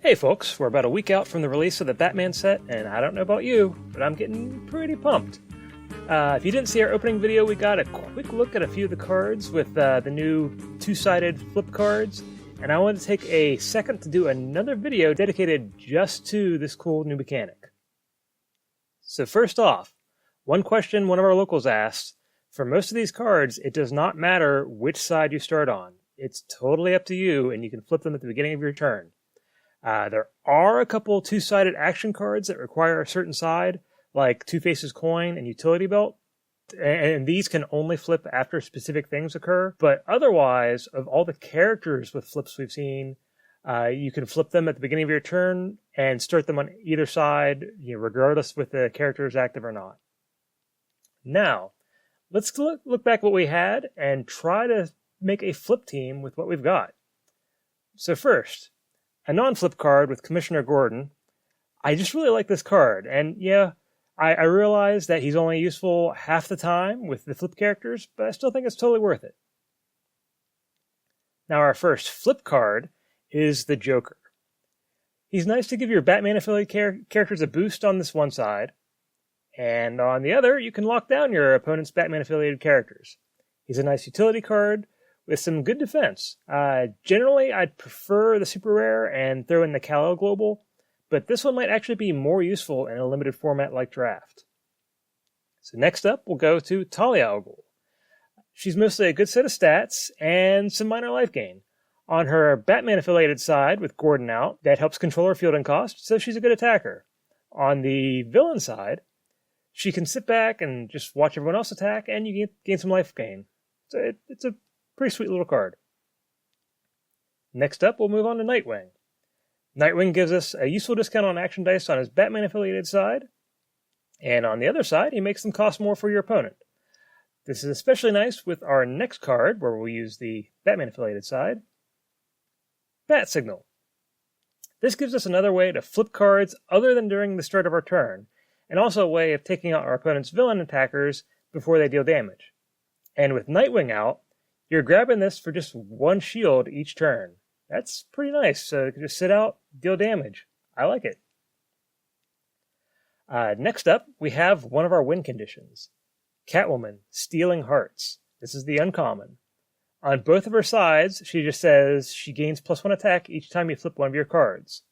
Hey folks, we're about a week out from the release of the Batman set, and I don't know about you, but I'm getting pretty pumped. If you didn't see our opening video, we got a quick look at a few of the cards with the new two-sided flip cards, and I wanted to take a second to do another video dedicated just to this cool new mechanic. So first off, one question one of our locals asked, for most of these cards, it does not matter which side you start on. It's totally up to you, and you can flip them at the beginning of your turn. There are a couple two-sided action cards that require a certain side, like Two-Face's coin and utility belt, and these can only flip after specific things occur. But otherwise, of all the characters with flips we've seen, you can flip them at the beginning of your turn and start them on either side, regardless if the character is active or not. Now, let's look back what we had and try to make a flip team with what we've got. So first, a non-flip card with Commissioner Gordon. I just really like this card, and yeah, I realize that he's only useful half the time with the flip characters, but I still think it's totally worth it. Now our first flip card is the Joker. He's nice to give your Batman-affiliated characters a boost on this one side, and on the other, you can lock down your opponent's Batman-affiliated characters. He's a nice utility card with some good defense. Generally, I'd prefer the super rare and throw in the Kal-El Global, but this one might actually be more useful in a limited format like Draft. So next up, we'll go to Talia al Ghul. She's mostly a good set of stats and some minor life gain. On her Batman-affiliated side, with Gordon out, that helps control her fielding cost, so she's a good attacker. On the villain side, she can sit back and just watch everyone else attack, and you gain some life gain. So it's a pretty sweet little card. Next up, we'll move on to Nightwing. Nightwing gives us a useful discount on action dice on his Batman-affiliated side, and on the other side, he makes them cost more for your opponent. This is especially nice with our next card, where we'll use the Batman-affiliated side, Bat Signal. This gives us another way to flip cards other than during the start of our turn, and also a way of taking out our opponent's villain attackers before they deal damage. And with Nightwing out, you're grabbing this for just one shield each turn. That's pretty nice, so you can just sit out, deal damage. I like it. Next up, we have one of our win conditions. Catwoman, Stealing Hearts. This is the uncommon. On both of her sides, she just says she gains +1 attack each time you flip one of your cards.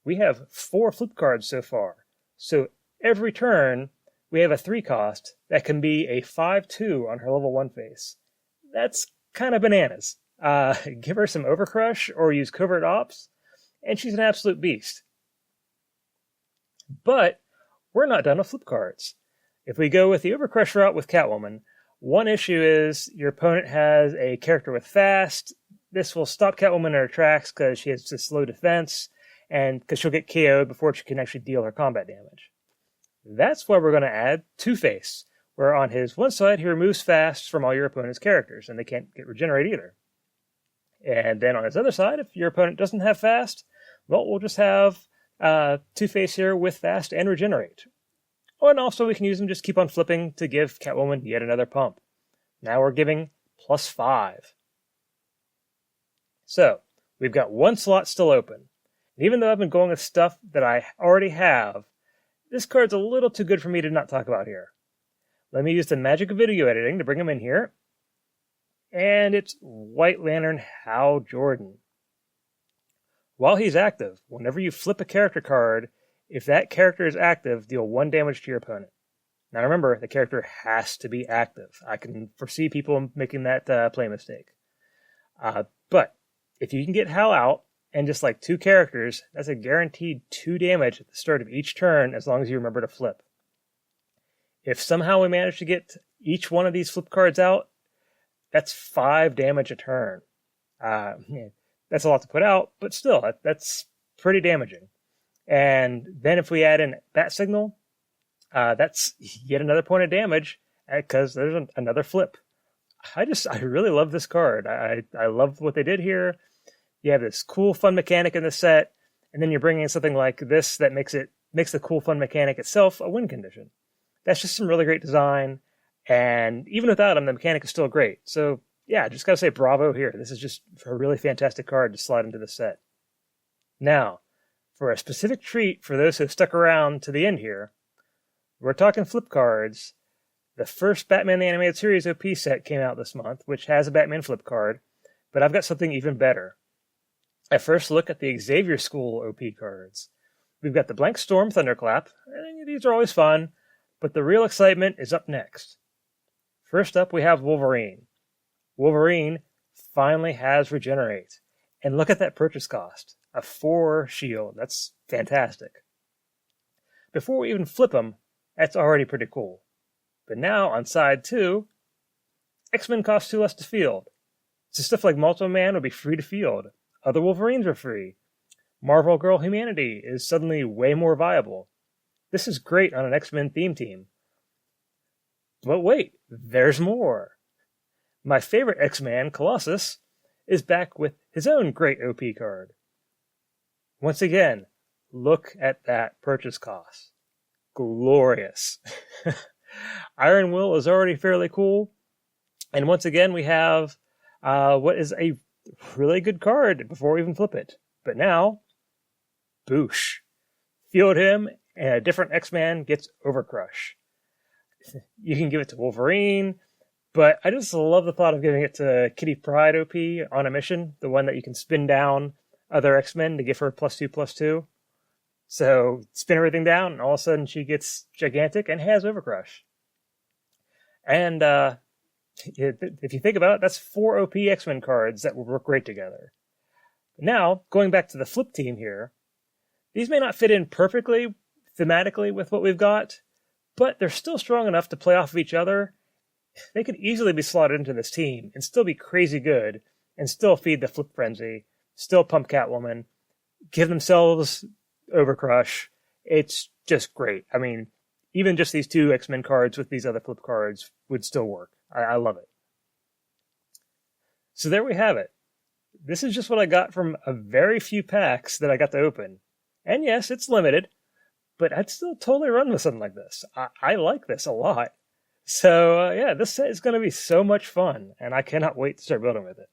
We have 4 flip cards so far, so every turn we have a 3 cost that can be a 5/2 on her level 1 face. That's kind of bananas. Give her some Overcrush or use Covert Ops, and she's an absolute beast. But we're not done with flip cards. If we go with the Overcrush route with Catwoman, one issue is your opponent has a character with fast. This will stop Catwoman in her tracks because she has this low defense, and because she'll get KO'd before she can actually deal her combat damage. That's why we're going to add Two-Face, where on his one side, he removes fast from all your opponent's characters, and they can't get regenerate either. And then on his other side, if your opponent doesn't have fast, well, we'll just have Two-Face here with fast and regenerate. Oh, and also we can use him just keep on flipping to give Catwoman yet another pump. Now we're giving +5. So, we've got one slot still open. And even though I've been going with stuff that I already have, this card's a little too good for me to not talk about here. Let me use the magic of video editing to bring him in here. And it's White Lantern Hal Jordan. While he's active, whenever you flip a character card, if that character is active, deal 1 damage to your opponent. Now remember, the character has to be active. I can foresee people making that play mistake. But if you can get Hal out, and just like 2 characters, that's a guaranteed 2 damage at the start of each turn as long as you remember to flip. If somehow we manage to get each one of these flip cards out, that's 5 damage a turn. That's a lot to put out, but still, that's pretty damaging. And then if we add in Bat Signal, that's yet another point of damage because there's another flip. I really love this card. I love what they did here. You have this cool, fun mechanic in the set, and then you're bringing in something like this that makes the cool, fun mechanic itself a win condition. That's just some really great design, and even without him, the mechanic is still great. So yeah, just gotta say bravo here. This is just a really fantastic card to slide into the set. Now, for a specific treat for those who have stuck around to the end here, we're talking flip cards. The first Batman the Animated Series OP set came out this month, which has a Batman flip card, but I've got something even better. At first look at the Xavier School OP cards. We've got the Blank Storm Thunderclap, and these are always fun, but the real excitement is up next. First up, we have Wolverine. Wolverine finally has Regenerate, and look at that purchase cost. A 4 shield. That's fantastic. Before we even flip him, that's already pretty cool. But now, on side 2, X-Men cost 2 less to field. So stuff like Multiple Man would be free to field. Other Wolverines are free. Marvel Girl Humanity is suddenly way more viable. This is great on an X-Men theme team. But wait, there's more. My favorite X-Man, Colossus, is back with his own great OP card. Once again, look at that purchase cost. Glorious. Iron Will is already fairly cool. And once again, we have what is a really good card before we even flip it. But now, Boosh. Field him, and a different X-Man gets Overcrush. You can give it to Wolverine, but I just love the thought of giving it to Kitty Pryde OP on a mission, the one that you can spin down other X-Men to give her +2/+2. So spin everything down, and all of a sudden she gets gigantic and has Overcrush. And if you think about it, that's 4 OP X-Men cards that would work great together. Now, going back to the flip team here, these may not fit in perfectly thematically with what we've got, but they're still strong enough to play off of each other. They could easily be slotted into this team and still be crazy good and still feed the flip frenzy, still pump Catwoman, give themselves Overcrush. It's just great. I mean, even just these 2 X-Men cards with these other flip cards would still work. I love it. So there we have it. This is just what I got from a very few packs that I got to open. And yes, it's limited, but I'd still totally run with something like this. I like this a lot. So yeah, this set is going to be so much fun, and I cannot wait to start building with it.